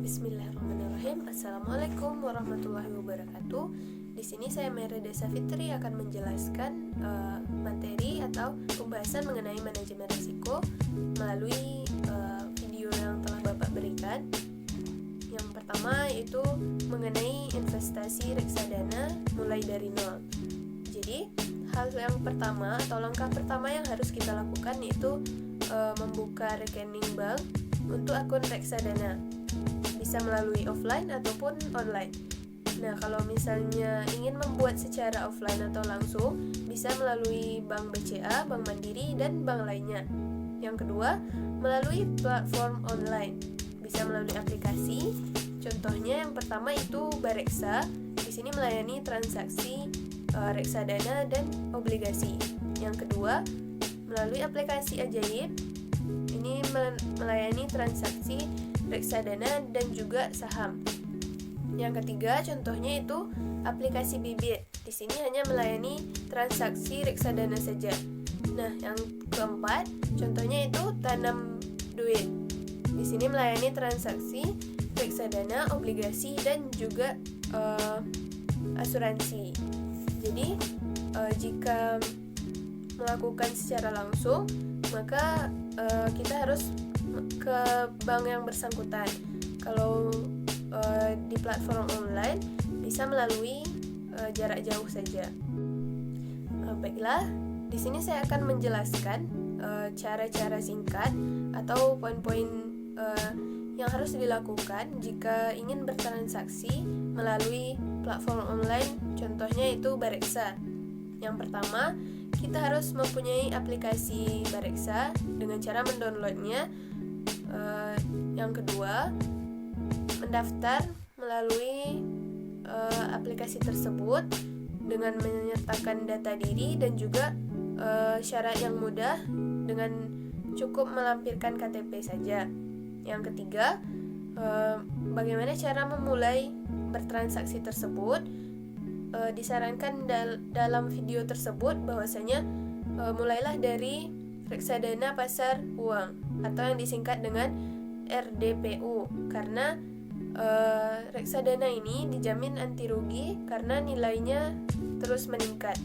Bismillahirrahmanirrahim. Assalamualaikum warahmatullahi wabarakatuh. Di sini saya Merida Fitri akan menjelaskan materi atau pembahasan mengenai manajemen risiko melalui video yang telah Bapak berikan. Yang pertama yaitu mengenai investasi reksadana mulai dari nol. Jadi hal yang pertama atau langkah pertama yang harus kita lakukan yaitu membuka rekening bank untuk akun reksadana. Bisa melalui offline ataupun online. Nah, kalau misalnya ingin membuat secara offline atau langsung, bisa melalui Bank BCA, Bank Mandiri, dan bank lainnya. Yang kedua, melalui platform online. Bisa melalui aplikasi. Contohnya yang pertama itu Bareksa. Di sini melayani transaksi reksadana dan obligasi. Yang kedua, melalui aplikasi Ajaib. Ini melayani transaksi reksadana dan juga saham. Yang ketiga, contohnya itu aplikasi Bibit. Di sini hanya melayani transaksi reksadana saja. Nah, yang keempat, contohnya itu Tanam Duit. Di sini melayani transaksi reksadana, obligasi dan juga asuransi. Jadi, jika melakukan secara langsung, maka kita harus ke bank yang bersangkutan. Kalau di platform online bisa melalui jarak jauh saja. Baiklah, di sini saya akan menjelaskan cara-cara singkat atau poin-poin yang harus dilakukan jika ingin bertransaksi melalui platform online. Contohnya itu Bareksa. Yang pertama, kita harus mempunyai aplikasi Bareksa dengan cara mendownloadnya. Yang kedua, mendaftar melalui aplikasi tersebut dengan menyertakan data diri dan juga syarat yang mudah dengan cukup melampirkan KTP saja. Yang ketiga, bagaimana cara memulai bertransaksi tersebut. Disarankan dalam video tersebut bahwasanya mulailah dari reksadana pasar uang atau yang disingkat dengan RDPU, karena reksadana ini dijamin anti rugi karena nilainya terus meningkat.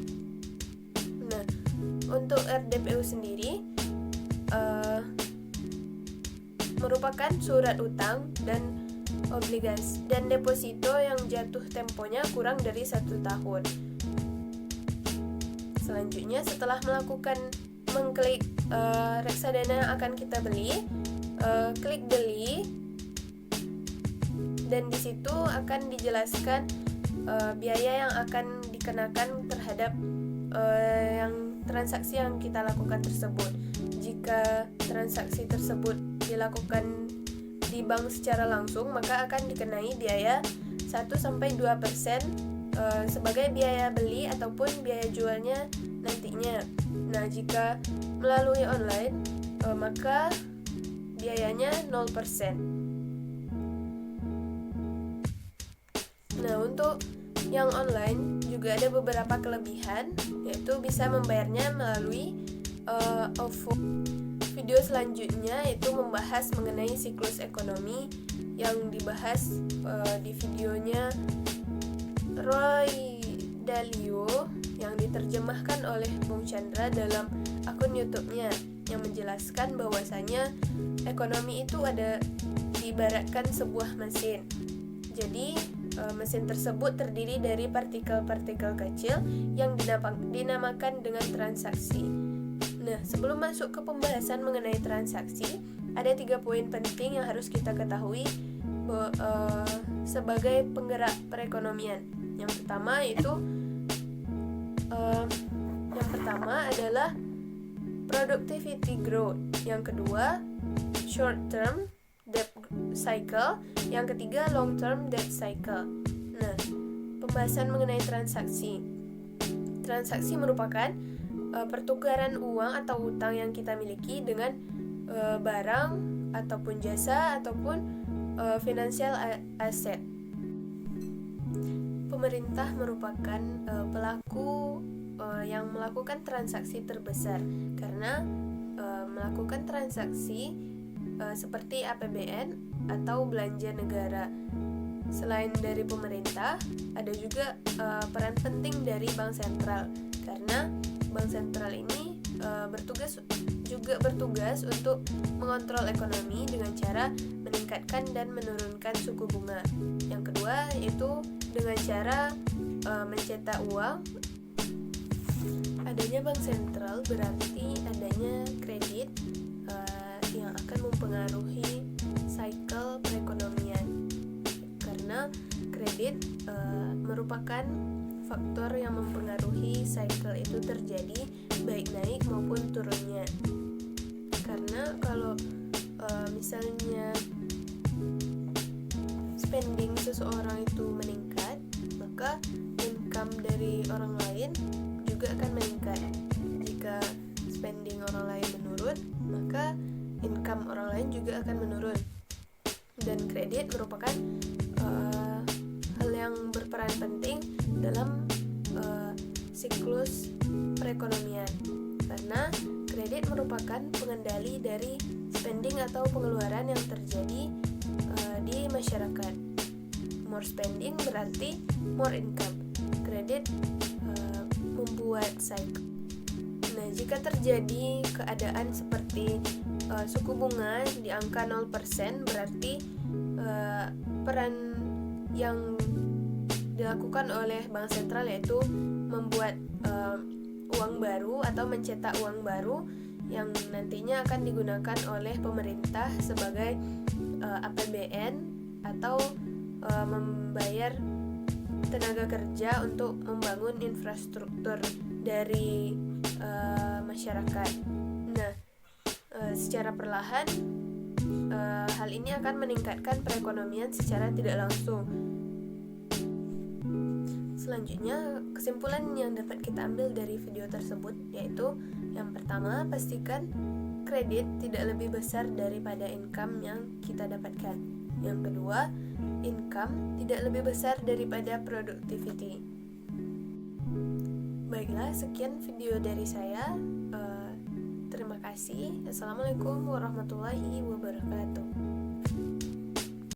Nah, untuk RDPU sendiri merupakan surat utang dan obligasi dan deposito yang jatuh temponya kurang dari 1 tahun. Selanjutnya, setelah mengklik reksadana yang akan kita beli, klik beli, dan di situ akan dijelaskan biaya yang akan dikenakan terhadap yang transaksi yang kita lakukan tersebut. Jika transaksi tersebut dilakukan di bank secara langsung, maka akan dikenai biaya 1-2% sebagai biaya beli ataupun biaya jualnya nantinya. Nah, jika melalui online, maka biayanya 0%. Nah, untuk yang online juga ada beberapa kelebihan, yaitu bisa membayarnya melalui OVO. Video selanjutnya yaitu membahas mengenai siklus ekonomi yang dibahas di videonya Roy Dalio yang diterjemahkan oleh Bung Chandra dalam akun YouTube-nya, yang menjelaskan bahwasanya ekonomi itu diibaratkan sebuah mesin. Jadi mesin tersebut terdiri dari partikel-partikel kecil yang dinamakan dengan transaksi. Nah, sebelum masuk ke pembahasan mengenai transaksi, ada 3 poin penting yang harus kita ketahui sebagai penggerak perekonomian. Yang pertama adalah productivity growth. Yang kedua, short term debt cycle. Yang ketiga, long term debt cycle. Nah, pembahasan mengenai transaksi. Transaksi merupakan pertukaran uang atau hutang yang kita miliki dengan barang ataupun jasa ataupun financial asset. Pemerintah merupakan pelaku yang melakukan transaksi terbesar karena melakukan transaksi seperti APBN atau belanja negara. Selain dari pemerintah, ada juga peran penting dari bank sentral, karena bank sentral ini bertugas untuk mengontrol ekonomi dengan cara meningkatkan dan menurunkan suku bunga. Yang kedua yaitu dengan cara mencetak uang. Adanya bank sentral berarti adanya kredit yang akan mempengaruhi cycle perekonomian, karena kredit merupakan faktor yang mempengaruhi cycle itu terjadi baik naik maupun turunnya. Karena kalau misalnya spending seseorang itu meningkat, maka income dari orang lain juga akan meningkat. Jika spending orang lain menurun, maka income orang lain juga akan menurun. Dan kredit merupakan hal yang berperan penting dalam siklus perekonomian, karena kredit merupakan pengendali dari spending atau pengeluaran yang terjadi di masyarakat. More spending berarti more income. Kredit membuat cycle. Nah, jika terjadi keadaan seperti suku bunga di angka 0%, berarti peran yang dilakukan oleh bank sentral yaitu membuat uang baru atau mencetak uang baru yang nantinya akan digunakan oleh pemerintah sebagai APBN atau membayar tenaga kerja untuk membangun infrastruktur dari masyarakat. Nah, secara perlahan hal ini akan meningkatkan perekonomian secara tidak langsung. Selanjutnya, kesimpulan yang dapat kita ambil dari video tersebut yaitu yang pertama, pastikan kredit tidak lebih besar daripada income yang kita dapatkan. Yang kedua, income tidak lebih besar daripada productivity. Baiklah, sekian video dari saya. Terima kasih. Assalamualaikum warahmatullahi wabarakatuh.